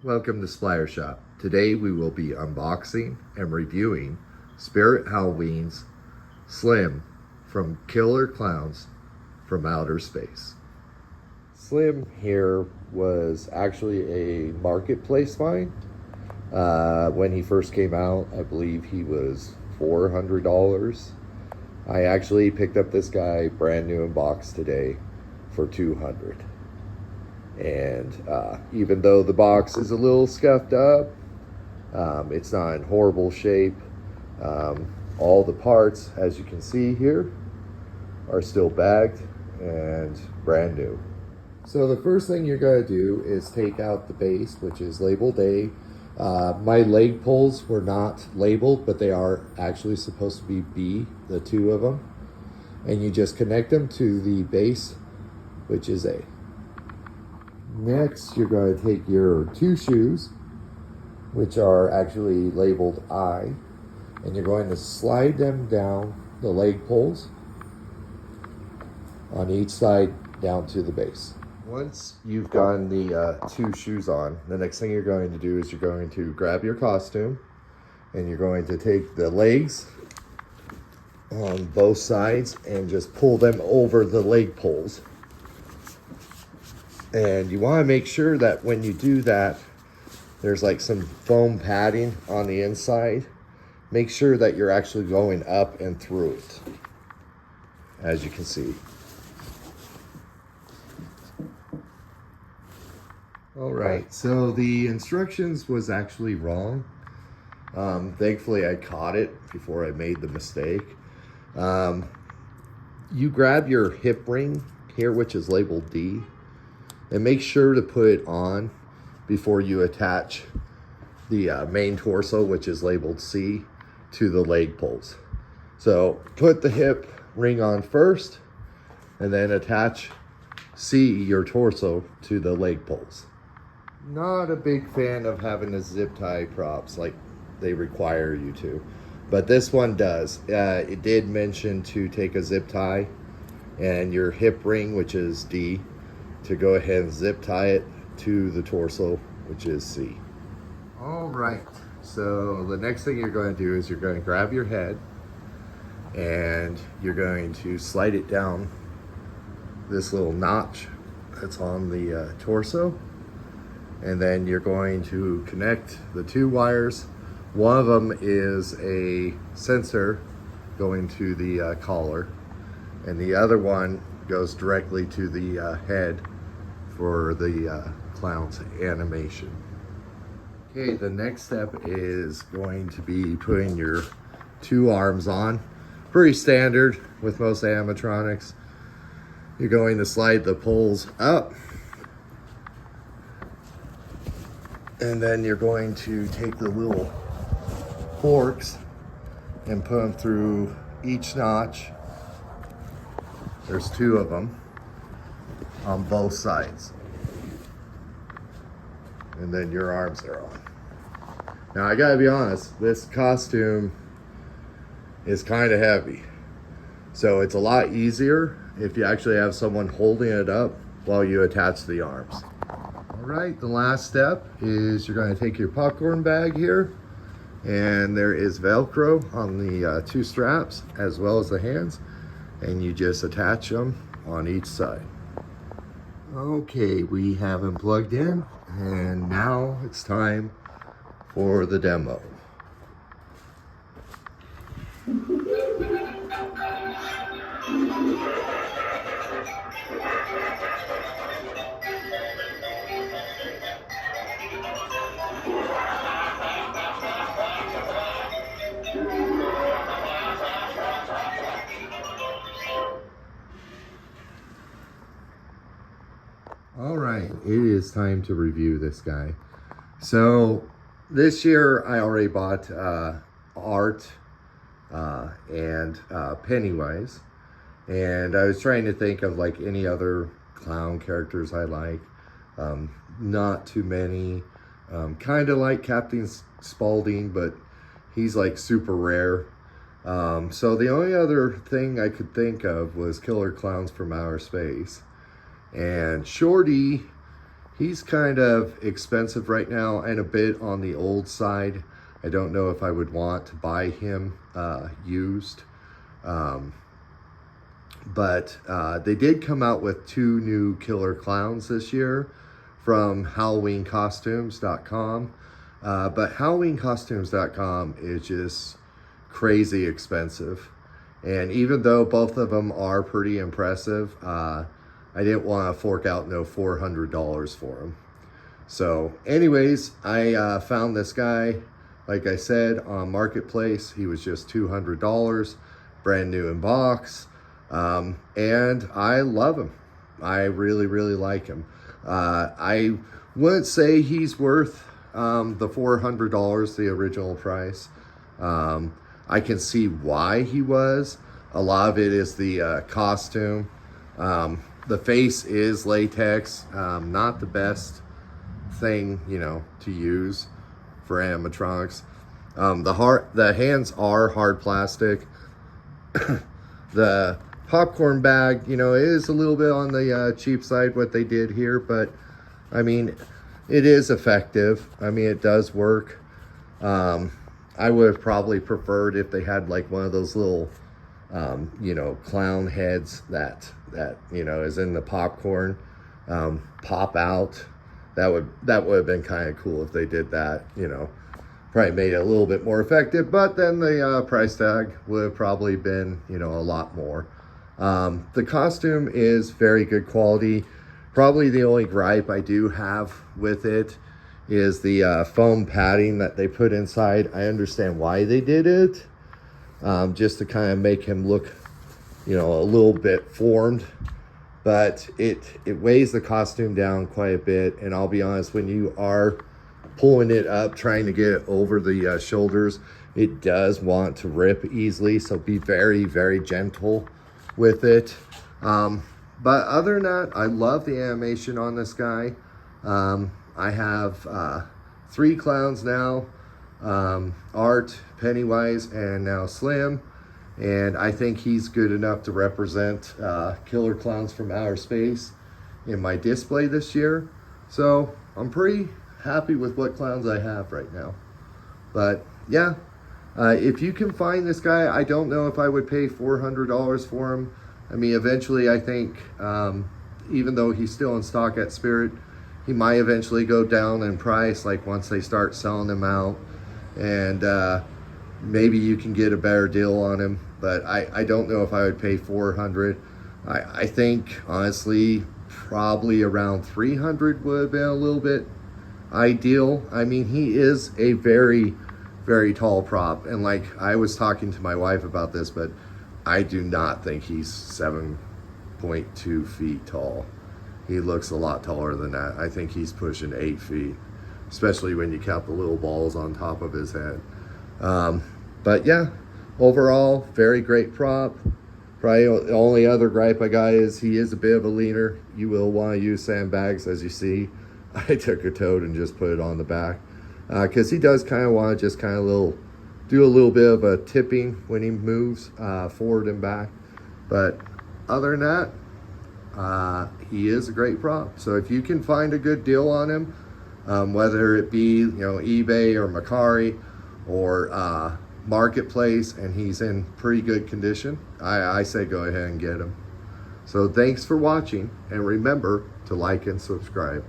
Welcome to Splatter Shop. Today we will be unboxing and reviewing Spirit Halloween's Slim from Killer Klowns from Outer Space. Slim here was actually a marketplace find. When he first came out, I believe he was $400. I actually picked up this guy brand new in box today for $200. And even though the box is a little scuffed up, it's not in horrible shape. All the parts, as you can see here, are still bagged and brand new. So the first thing you're going to do is take out the base, which is labeled A. My leg poles were not labeled, but they are actually supposed to be B, the two of them. And you just connect them to the base, which is A. Next, you're going to take your two shoes, which are actually labeled I, and you're going to slide them down the leg poles on each side down to the base. Once you've gotten the two shoes on, the next thing you're going to do is you're going to grab your costume and you're going to take the legs on both sides and just pull them over the leg poles. And you want to make sure that when you do that, there's like some foam padding on the inside. Make sure that you're actually going up and through it, as you can see. All right, so the instructions was actually wrong. Thankfully, I caught it before I made the mistake. You grab your hip ring here, which is labeled D, and make sure to put it on before you attach the main torso, which is labeled C, to the leg poles. So put the hip ring on first and then attach C, your torso, to the leg poles. Not a big fan of having a zip tie props like they require you to, but this one does. It did mention to take a zip tie and your hip ring, which is D, to go ahead and zip tie it to the torso, which is C. All right, so the next thing you're going to do is you're going to grab your head and you're going to slide it down this little notch that's on the torso, and then you're going to connect the two wires. One of them is a sensor going to the collar, and the other one goes directly to the head for the clown's animation. Okay, the next step is going to be putting your two arms on. Pretty standard with most animatronics. You're going to slide the poles up, and then you're going to take the little forks and put them through each notch. There's two of them on both sides, and then your arms are on. Now I gotta be honest, this costume is kind of heavy, so it's a lot easier if you actually have someone holding it up while you attach the arms. All right, the last step is you're going to take your popcorn bag here, and there is Velcro on the two straps as well as the hands, and you just attach them on each side. Okay, we have them plugged in, and now it's time for the demo. All right, it is time to review this guy. So this year I already bought Art and Pennywise, and I was trying to think of like any other clown characters I like. Not too many. Kind of like Captain Spaulding, but he's like super rare. So the only other thing I could think of was Killer Klowns from Outer Space. And Shorty, He's kind of expensive right now and a bit on the old side. I don't know if I would want to buy him used. But they did come out with 2 new killer clowns this year from HalloweenCostumes.com. But HalloweenCostumes.com is just crazy expensive. And even though both of them are pretty impressive, I didn't want to fork out no $400 for them. So anyways, I found this guy, like I said, on Marketplace. He was just $200, brand new in box. And I love him. I really, really like him. I wouldn't say he's worth the $400, the original price. I can see why he was. A lot of it is the costume. The face is latex, not the best thing, you know, to use for animatronics. The hands are hard plastic. The popcorn bag, you know, is a little bit on the cheap side what they did here, but I mean, it is effective. I mean, it does work. I would have probably preferred if they had like one of those little, you know, clown heads that you know is in the popcorn, pop out. That would have been kind of cool if they did that. You know, probably made it a little bit more effective. But then the price tag would have probably been, you know, a lot more. The costume is very good quality. Probably the only gripe I do have with it is the foam padding that they put inside. I understand why they did it, just to kind of make him look, you know, a little bit formed, but it weighs the costume down quite a bit. And I'll be honest, when you are pulling it up, trying to get it over the shoulders, it does want to rip easily. So be very, very gentle with it. But other than that, I love the animation on this guy. I have 3 clowns now, Art, Pennywise, and now Slim. And I think he's good enough to represent killer clowns from outer space in my display this year. So I'm pretty happy with what clowns I have right now. But yeah, if you can find this guy, I don't know if I would pay $400 for him. I mean, eventually I think, even though he's still in stock at Spirit, he might eventually go down in price, like once they start selling them out. And maybe you can get a better deal on him. But I don't know if I would pay $400. I think, honestly, probably around $300 would have been a little bit ideal. I mean, he is a very, very tall prop. And like, I was talking to my wife about this, but I do not think he's 7.2 feet tall. He looks a lot taller than that. I think he's pushing 8 feet, especially when you count the little balls on top of his head. But yeah, overall, very great prop. Probably the only other gripe I got is he is a bit of a leaner. You will want to use sandbags, as you see. I took a toad and just put it on the back, because he does kind of want to just kind of do a little bit of a tipping when he moves forward and back. But other than that, he is a great prop. So if you can find a good deal on him, whether it be, you know, eBay or Mercari or Marketplace, and he's in pretty good condition, I say go ahead and get him. So thanks for watching, and remember to like and subscribe.